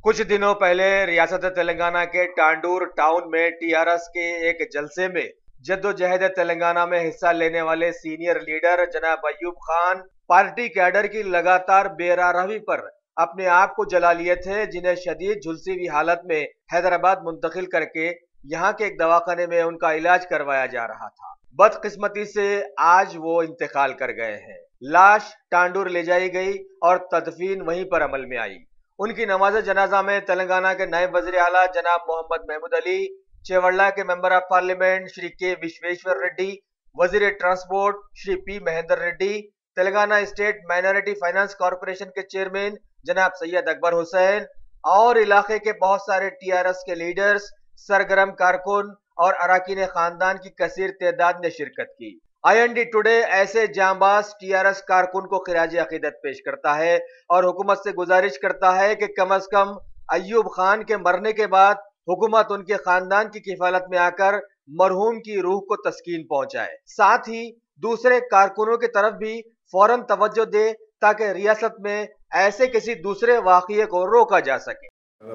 कुछ दिनों पहले रियासत तेलंगाना के टांडूर टाउन में टीआरएस के एक जलसे में जद्दोजहद तेलंगाना में हिस्सा लेने वाले सीनियर लीडर जनाब अयूब खान पार्टी कैडर की लगातार बेरारहवी पर अपने आप को जला लिए थे, जिन्हें शदीद झुलसी हुई हालत में हैदराबाद मुंतकिल करके यहाँ के एक दवाखाने में उनका इलाज करवाया जा रहा था। बदकिस्मती से आज वो इंतकाल कर गए हैं। लाश टांडूर ले जाई गई और तदफीन वहीं पर अमल में आई। उनकी नमाज जनाजा में तेलंगाना के नायब वजीर आला जनाब मोहम्मद महमूद अली, चेवल्ला के मेंबर ऑफ पार्लियामेंट श्री के विश्वेश्वर रेड्डी, वजीर transport Shri P Mahendra Reddy, Telangana state minority finance corporation के चेयरमैन जनाब सैयद अकबर हुसैन और इलाके के बहुत सारे टीआरएस के लीडर्स, सरगर्म कारकुन और अरकान खानदान की कसीर तादाद ने शिरकत की। आईएनडी टुडे ऐसे जांबाज टीआरएस कारकुन को खिराज अकीदत पेश करता है और हुकूमत से गुजारिश करता है कि कम अज कम अयूब खान के मरने के बाद हुकूमत उनके खानदान की किफालत में आकर मरहूम की रूह को तस्कीन पहुंचाए। साथ ही दूसरे कारकुनों की तरफ भी फौरन तवज्जो दे ताकि रियासत में ऐसे किसी दूसरे वाक़ये को रोका जा सके।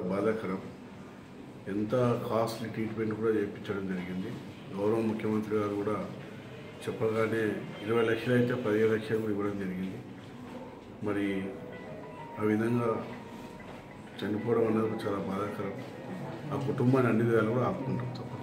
బాధాకరం ఎంత కాస్ట్లీ ట్రీట్మెంట్ కూడా చేయించడం జరిగింది। గౌరవ ముఖ్యమంత్రి గారు కూడా చెప్పగానే 20 లక్షలు అయితే 15 లక్షలు ఇవ్వడం జరిగింది। మరి ఆ విధంగా చనిపోవడం అనేది చాలా బాధాకరం। ఆ కుటుంబాన్ని అన్ని విధాలు కూడా ఆపుకుంటాం తప్పకుండా।